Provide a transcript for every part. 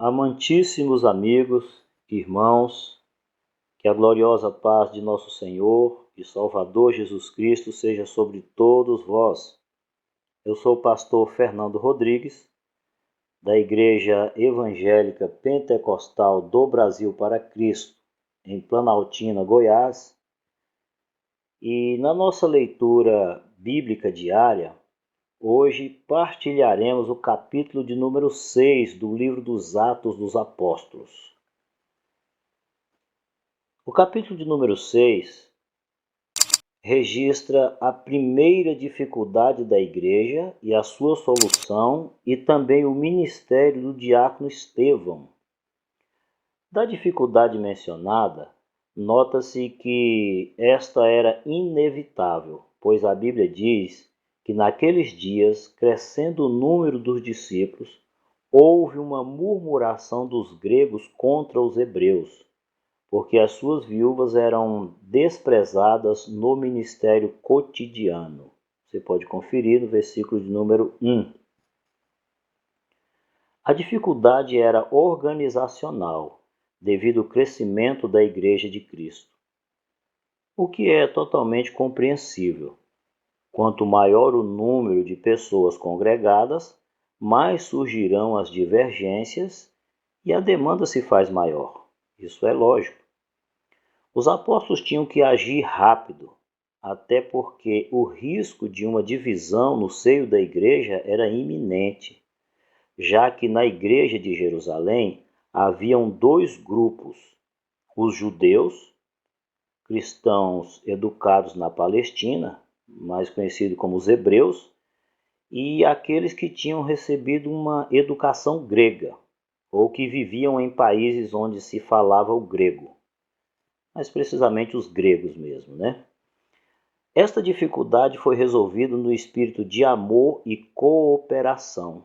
Amantíssimos amigos, irmãos, que a gloriosa paz de nosso Senhor e Salvador Jesus Cristo seja sobre todos vós. Eu sou o pastor Fernando Rodrigues, da Igreja Evangélica Pentecostal do Brasil para Cristo, em Planaltina, Goiás. E na nossa leitura bíblica diária, hoje partilharemos o capítulo de número 6 do livro dos Atos dos Apóstolos. O capítulo de número 6 registra a primeira dificuldade da igreja e a sua solução, e também o ministério do diácono Estevão. Da dificuldade mencionada, nota-se que esta era inevitável, pois a Bíblia diz que naqueles dias, crescendo o número dos discípulos, houve uma murmuração dos gregos contra os hebreus, porque as suas viúvas eram desprezadas no ministério cotidiano. Você pode conferir no versículo de número 1. A dificuldade era organizacional, devido ao crescimento da Igreja de Cristo, o que é totalmente compreensível. Quanto maior o número de pessoas congregadas, mais surgirão as divergências e a demanda se faz maior. Isso é lógico. Os apóstolos tinham que agir rápido, até porque o risco de uma divisão no seio da igreja era iminente, já que na igreja de Jerusalém haviam dois grupos: os judeus, cristãos educados na Palestina, mais conhecidos como os hebreus, e aqueles que tinham recebido uma educação grega, ou que viviam em países onde se falava o grego, mas precisamente os gregos mesmo, né? Esta dificuldade foi resolvida no espírito de amor e cooperação.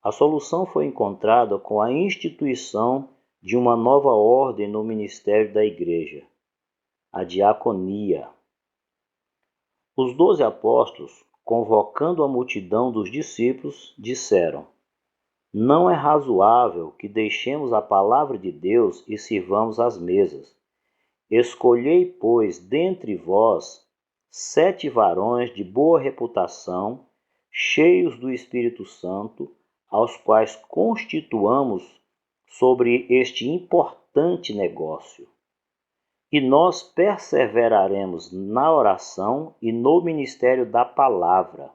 A solução foi encontrada com a instituição de uma nova ordem no ministério da igreja, a diaconia. Os 12 apóstolos, convocando a multidão dos discípulos, disseram: não é razoável que deixemos a palavra de Deus e sirvamos às mesas. Escolhei, pois, dentre vós 7 varões de boa reputação, cheios do Espírito Santo, aos quais constituamos sobre este importante negócio. E nós perseveraremos na oração e no ministério da palavra.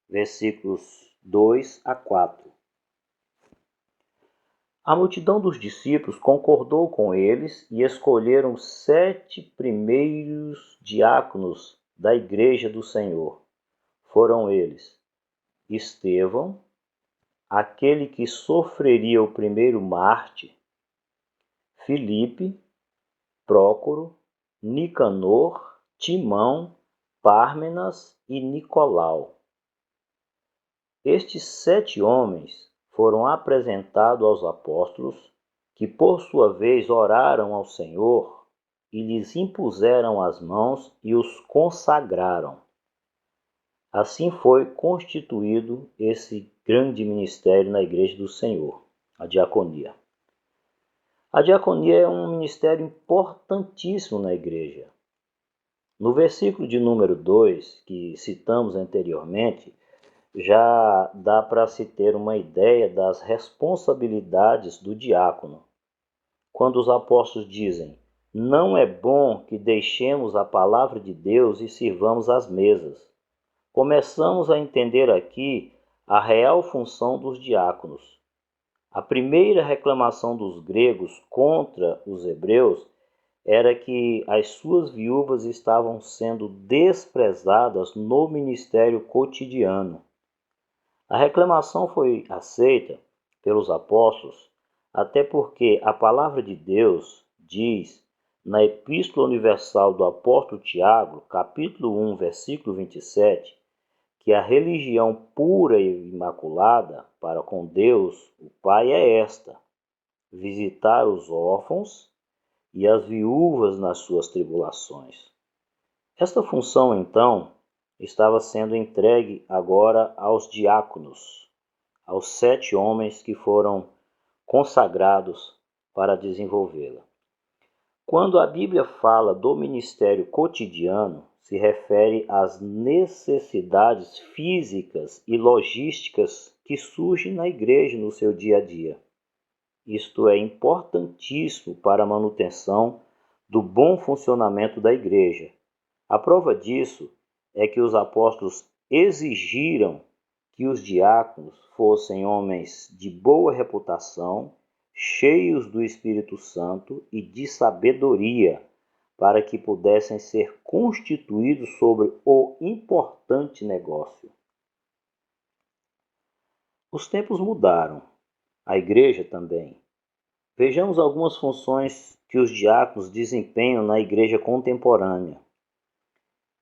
Versículos 2 a 4. A multidão dos discípulos concordou com eles e escolheram 7 primeiros diáconos da igreja do Senhor. Foram eles: Estevão, aquele que sofreria o primeiro mártir, Filipe, Prócoro, Nicanor, Timão, Pármenas e Nicolau. Estes 7 homens foram apresentados aos apóstolos, que por sua vez oraram ao Senhor e lhes impuseram as mãos e os consagraram. Assim foi constituído esse grande ministério na Igreja do Senhor, a diaconia. A diaconia é um ministério importantíssimo na igreja. No versículo de número 2, que citamos anteriormente, já dá para se ter uma ideia das responsabilidades do diácono. Quando os apóstolos dizem: não é bom que deixemos a palavra de Deus e sirvamos às mesas, começamos a entender aqui a real função dos diáconos. A primeira reclamação dos gregos contra os hebreus era que as suas viúvas estavam sendo desprezadas no ministério cotidiano. A reclamação foi aceita pelos apóstolos, até porque a palavra de Deus diz na Epístola Universal do apóstolo Tiago, capítulo 1, versículo 27, que a religião pura e imaculada para com Deus, o Pai, é esta: visitar os órfãos e as viúvas nas suas tribulações. Esta função, então, estava sendo entregue agora aos diáconos, aos 7 homens que foram consagrados para desenvolvê-la. Quando a Bíblia fala do ministério cotidiano, se refere às necessidades físicas e logísticas que surgem na igreja no seu dia a dia. Isto é importantíssimo para a manutenção do bom funcionamento da igreja. A prova disso é que os apóstolos exigiram que os diáconos fossem homens de boa reputação, cheios do Espírito Santo e de sabedoria, para que pudessem ser constituídos sobre o importante negócio. Os tempos mudaram, a igreja também. Vejamos algumas funções que os diáconos desempenham na igreja contemporânea.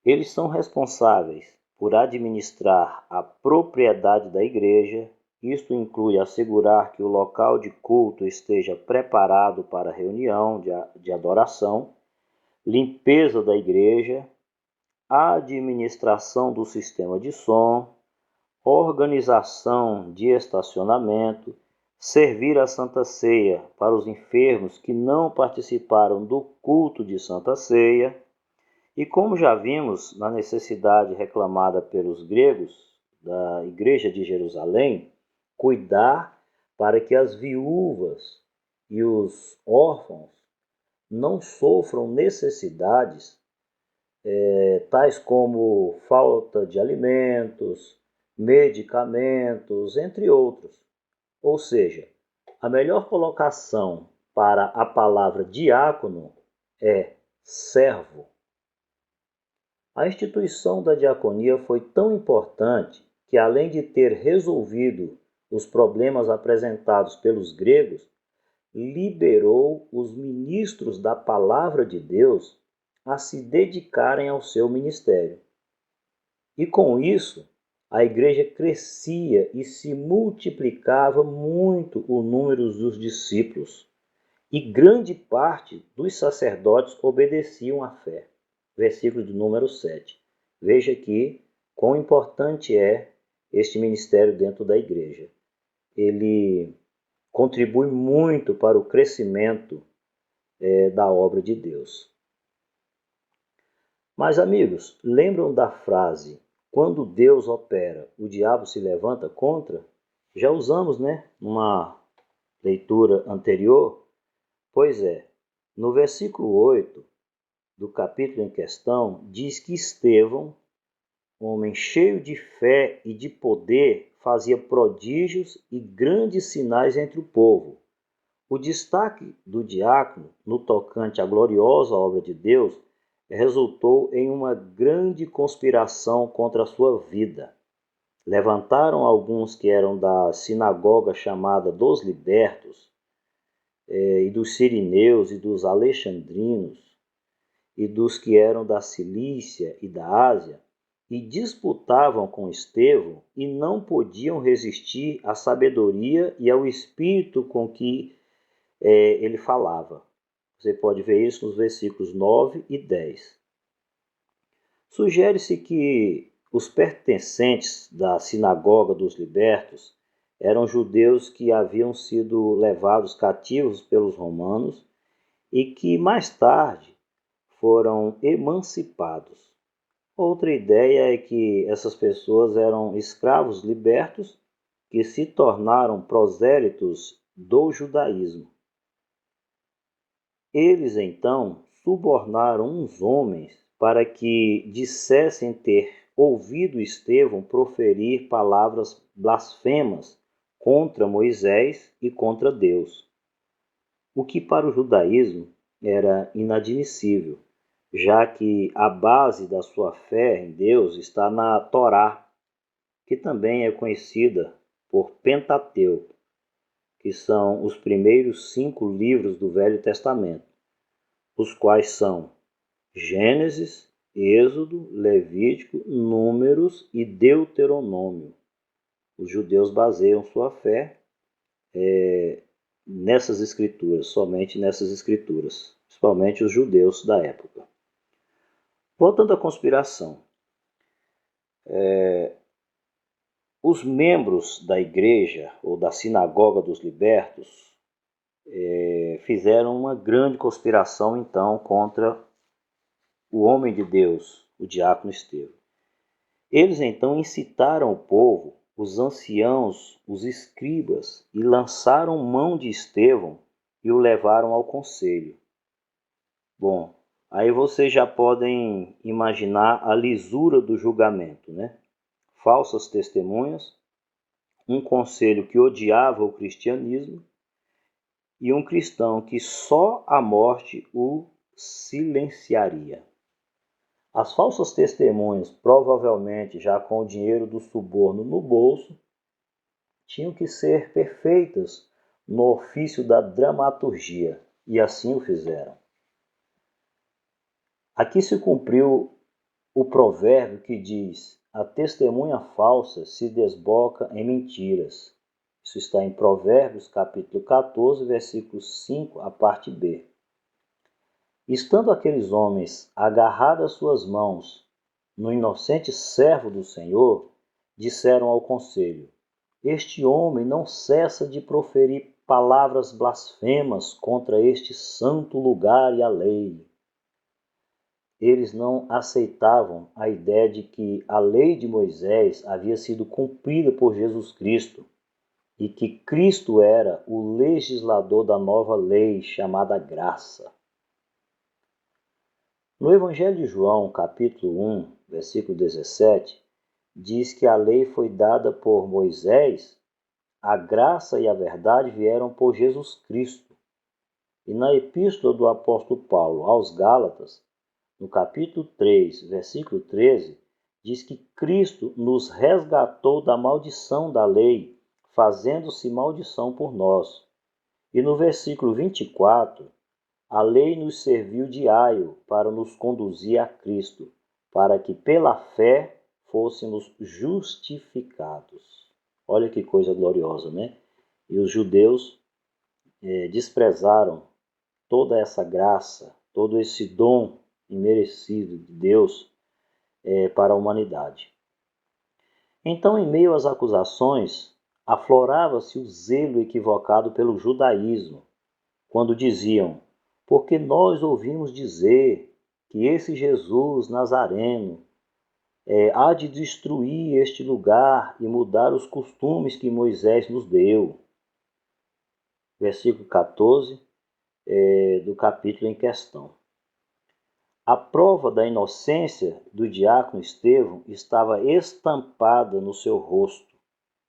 Eles são responsáveis por administrar a propriedade da igreja. Isto inclui assegurar que o local de culto esteja preparado para reunião de adoração, limpeza da igreja, administração do sistema de som, organização de estacionamento, servir a Santa Ceia para os enfermos que não participaram do culto de Santa Ceia. E como já vimos na necessidade reclamada pelos gregos da Igreja de Jerusalém, cuidar para que as viúvas e os órfãos não sofram necessidades tais como falta de alimentos, medicamentos, entre outros. Ou seja, a melhor colocação para a palavra diácono é servo. A instituição da diaconia foi tão importante que, além de ter resolvido os problemas apresentados pelos gregos, liberou os ministros da palavra de Deus a se dedicarem ao seu ministério. E com isso, a igreja crescia e se multiplicava muito o número dos discípulos, e grande parte dos sacerdotes obedeciam à fé. Versículo de número 7. Veja aqui quão importante é este ministério dentro da igreja. Ele contribui muito para o crescimento da obra de Deus. Mas, amigos, lembram da frase, quando Deus opera, o diabo se levanta contra? Já usamos, numa leitura anterior? Pois é, no versículo 8 do capítulo em questão, diz que Estevão, homem cheio de fé e de poder, fazia prodígios e grandes sinais entre o povo. O destaque do diácono no tocante à gloriosa obra de Deus resultou em uma grande conspiração contra a sua vida. Levantaram alguns que eram da sinagoga chamada dos Libertos, e dos Sirineus e dos Alexandrinos, e dos que eram da Cilícia e da Ásia, e disputavam com Estevão e não podiam resistir à sabedoria e ao espírito com que ele falava. Você pode ver isso nos versículos 9 e 10. Sugere-se que os pertencentes da sinagoga dos libertos eram judeus que haviam sido levados cativos pelos romanos e que mais tarde foram emancipados. Outra ideia é que essas pessoas eram escravos libertos que se tornaram prosélitos do judaísmo. Eles, então, subornaram uns homens para que dissessem ter ouvido Estevão proferir palavras blasfemas contra Moisés e contra Deus, o que para o judaísmo era inadmissível, já que a base da sua fé em Deus está na Torá, que também é conhecida por Pentateuco, que são os primeiros 5 livros do Velho Testamento, os quais são Gênesis, Êxodo, Levítico, Números e Deuteronômio. Os judeus baseiam sua fé nessas escrituras, somente nessas escrituras, principalmente os judeus da época. Voltando à conspiração, os membros da igreja ou da sinagoga dos libertos fizeram uma grande conspiração então contra o homem de Deus, o diácono Estevão. Eles então incitaram o povo, os anciãos, os escribas, e lançaram mão de Estevão e o levaram ao conselho. Bom, aí vocês já podem imaginar a lisura do julgamento, né? Falsas testemunhas, um conselho que odiava o cristianismo e um cristão que só a morte o silenciaria. As falsas testemunhas, provavelmente já com o dinheiro do suborno no bolso, tinham que ser perfeitas no ofício da dramaturgia, e assim o fizeram. Aqui se cumpriu o provérbio que diz: a testemunha falsa se desboca em mentiras. Isso está em Provérbios, capítulo 14, versículo 5, a parte B. Estando aqueles homens agarrados às suas mãos no inocente servo do Senhor, disseram ao conselho: este homem não cessa de proferir palavras blasfemas contra este santo lugar e a lei. Eles não aceitavam a ideia de que a lei de Moisés havia sido cumprida por Jesus Cristo e que Cristo era o legislador da nova lei chamada graça. No Evangelho de João, capítulo 1, versículo 17, diz que a lei foi dada por Moisés, a graça e a verdade vieram por Jesus Cristo. E na epístola do apóstolo Paulo aos Gálatas, no capítulo 3, versículo 13, diz que Cristo nos resgatou da maldição da lei, fazendo-se maldição por nós. E no versículo 24, a lei nos serviu de aio para nos conduzir a Cristo, para que pela fé fôssemos justificados. Olha que coisa gloriosa, né? E os judeus desprezaram toda essa graça, todo esse dom imerecido de Deus para a humanidade. Então, em meio às acusações, aflorava-se o zelo equivocado pelo judaísmo, quando diziam: porque nós ouvimos dizer que esse Jesus Nazareno há de destruir este lugar e mudar os costumes que Moisés nos deu. Versículo 14 do capítulo em questão. A prova da inocência do diácono Estevão estava estampada no seu rosto.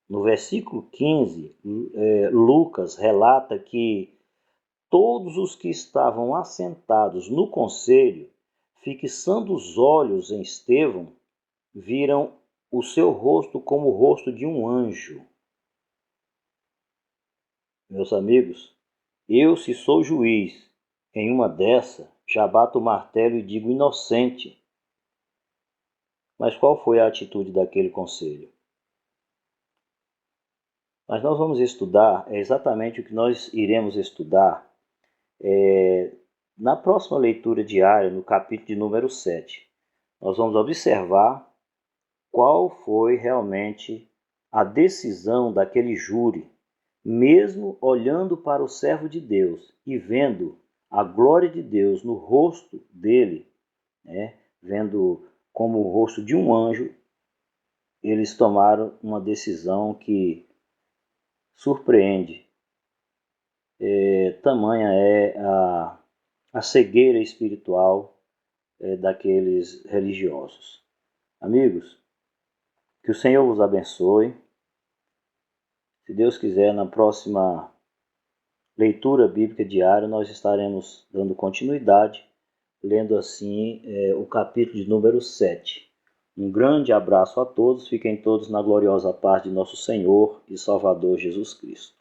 No versículo 15, Lucas relata que todos os que estavam assentados no conselho, fixando os olhos em Estevão, viram o seu rosto como o rosto de um anjo. Meus amigos, eu, se sou juiz, em uma dessa, já bato o martelo e digo inocente. Mas qual foi a atitude daquele conselho? Mas nós vamos estudar, é exatamente o que nós iremos estudar na próxima leitura diária, no capítulo de número 7. Nós vamos observar qual foi realmente a decisão daquele júri, mesmo olhando para o servo de Deus e vendo a glória de Deus no rosto dele, vendo como o rosto de um anjo, eles tomaram uma decisão que surpreende. Tamanha é a cegueira espiritual daqueles religiosos. Amigos, que o Senhor vos abençoe. Se Deus quiser, na próxima leitura bíblica diária, nós estaremos dando continuidade, lendo assim o capítulo de número 7. Um grande abraço a todos, fiquem todos na gloriosa paz de nosso Senhor e Salvador Jesus Cristo.